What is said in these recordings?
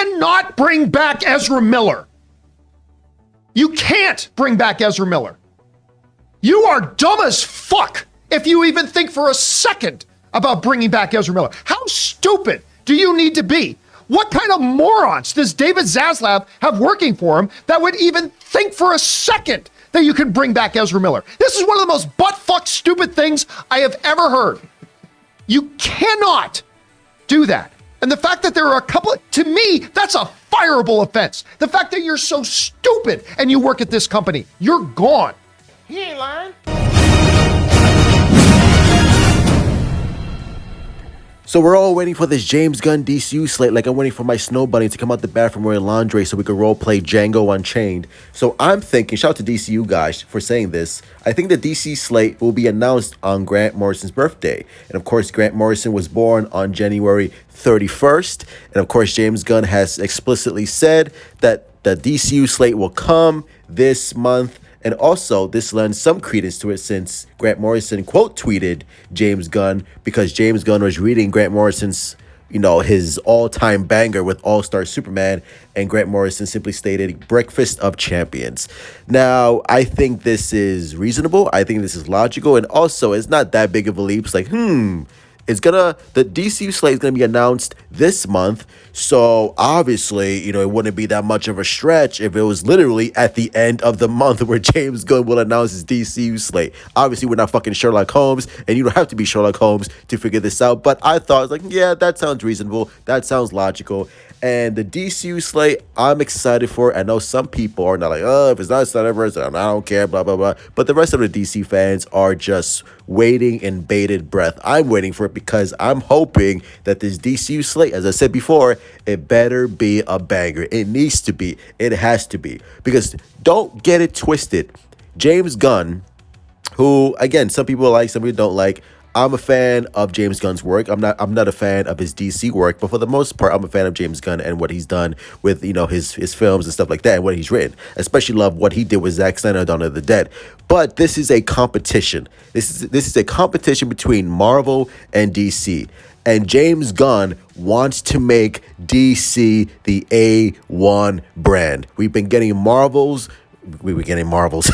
cannot bring back Ezra Miller. You can't bring back Ezra Miller. You are dumb as fuck if you even think for a second about bringing back Ezra Miller. How stupid do you need to be? What kind of morons does David Zaslav have working for him that would even think for a second that you can bring back Ezra Miller? This is one of the most butt-fuck stupid things I have ever heard. You cannot do that. And the fact that there are a couple, to me, that's a fireable offense. The fact that you're so stupid and you work at this company, you're gone. He ain't lying. So we're all waiting for this James Gunn DCU slate, like I'm waiting for my snow bunny to come out the bathroom wearing lingerie so we could role play Django Unchained. So I'm thinking, shout out to DCU guys for saying this, I think the DC slate will be announced on Grant Morrison's birthday. And of course, Grant Morrison was born on January 31st. And of course, James Gunn has explicitly said that the DCU slate will come this month. And also, this lends some credence to it since Grant Morrison quote tweeted James Gunn because James Gunn was reading Grant Morrison's, his all-time banger with All-Star Superman, and Grant Morrison simply stated, "Breakfast of Champions." Now, I think this is reasonable. I think this is logical. And also, it's not that big of a leap. It's like, the DCU slate is gonna be announced this month, so obviously, it wouldn't be that much of a stretch if it was literally at the end of the month where James Gunn will announce his DCU slate. Obviously, we're not fucking Sherlock Holmes, and you don't have to be Sherlock Holmes to figure this out, but I thought, yeah, that sounds reasonable, that sounds logical. And the DCU slate, I'm excited for it. I know some people are not like, if it's not Snyderverse, I don't care, blah, blah, blah. But the rest of the DC fans are just waiting in bated breath. I'm waiting for it because I'm hoping that this DCU slate, as I said before, it better be a banger. It needs to be. It has to be. Because don't get it twisted. James Gunn, who, again, some people like, some people don't like. I'm a fan of James Gunn's work. I'm not a fan of his DC work, but for the most part, I'm a fan of James Gunn and what he's done with, his films and stuff like that and what he's written. Especially love what he did with Zack Snyder, Dawn of the Dead. But this is a competition. This is a competition between Marvel and DC. And James Gunn wants to make DC the A1 brand. We've been getting Marvels. We were getting Marvels.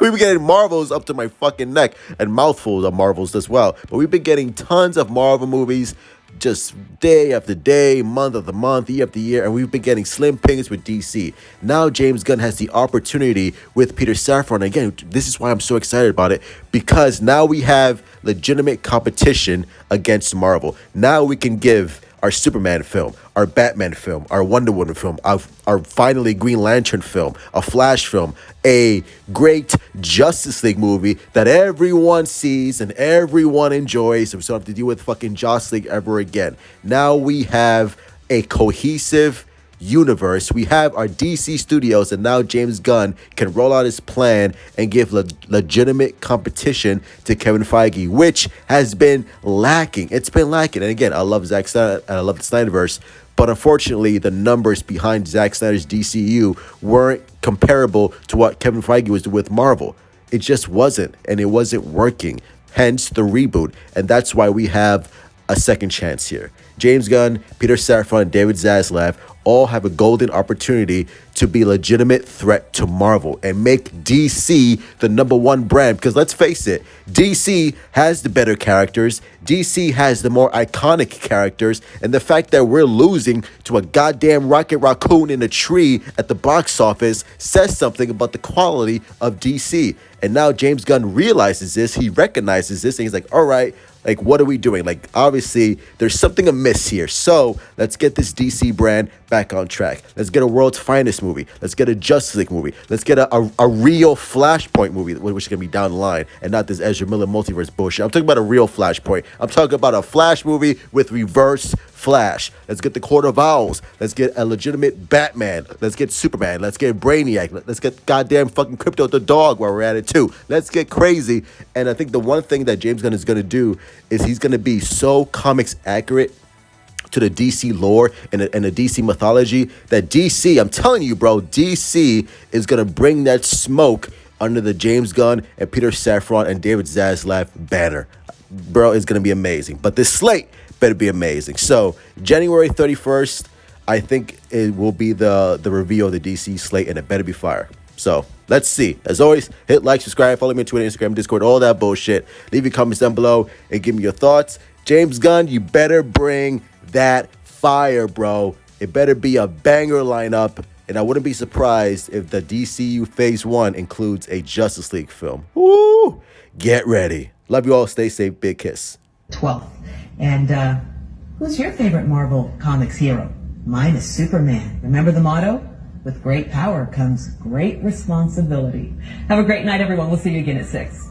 We've been getting Marvels up to my fucking neck and mouthfuls of Marvels as well. But we've been getting tons of Marvel movies just day after day, month after month, year after year, and we've been getting slim pickings with DC. Now James Gunn has the opportunity with Peter Safran. Again, this is why I'm so excited about it, because now we have legitimate competition against Marvel. Now we can give our Superman film, our Batman film, our Wonder Woman film, our finally Green Lantern film, a Flash film, a great Justice League movie that everyone sees and everyone enjoys, so we don't have to deal with fucking Justice League ever again. Now we have a cohesive universe. We have our DC studios, and now James Gunn can roll out his plan and give legitimate competition to Kevin Feige, which has been lacking. It's been lacking. And again, I love Zack Snyder and I love the Snyderverse, but unfortunately, the numbers behind Zack Snyder's DCU weren't comparable to what Kevin Feige was doing with Marvel. It just wasn't, and it wasn't working. Hence the reboot, and that's why we have a second chance here. James Gunn, Peter Safran, David Zaslav all have a golden opportunity to be a legitimate threat to Marvel and make DC the #1 brand. Because let's face it, DC has the better characters. DC has the more iconic characters. And the fact that we're losing to a goddamn Rocket Raccoon in a tree at the box office says something about the quality of DC. And now James Gunn realizes this. He recognizes this. And he's like, all right, like, what are we doing? Like, obviously, there's something amiss here. So let's get this DC brand back on track. Let's get a World's Finest movie. Let's get a Justice League movie. Let's get a real Flashpoint movie, which is going to be down the line, and not this Ezra Miller multiverse bullshit. I'm talking about a real Flashpoint. I'm talking about a Flash movie with reverse Flash. Let's get the Court of Owls. Let's get a legitimate Batman. Let's get Superman. Let's get Brainiac. Let's get goddamn fucking Crypto the dog while we're at it too. Let's get crazy. And I think the one thing that James Gunn is going to do is he's going to be so comics accurate to the DC lore and the DC mythology that DC, I'm telling you, bro, DC is going to bring that smoke under the James Gunn and Peter Safran and David Zaslav banner. Bro, it's going to be amazing. But this slate better be amazing. So, January 31st, I think it will be the reveal of the DC slate, and it better be fire. So let's see. As always, hit like, subscribe, follow me on Twitter, Instagram, Discord, all that bullshit. Leave your comments down below and give me your thoughts. James Gunn, you better bring that fire, bro. It better be a banger lineup. And I wouldn't be surprised if the DCU Phase 1 includes a Justice League film. Woo! Get ready. Love you all. Stay safe. Big kiss. 12th. And who's your favorite Marvel Comics hero? Mine is Superman. Remember the motto? With great power comes great responsibility. Have a great night, everyone. We'll see you again at 6.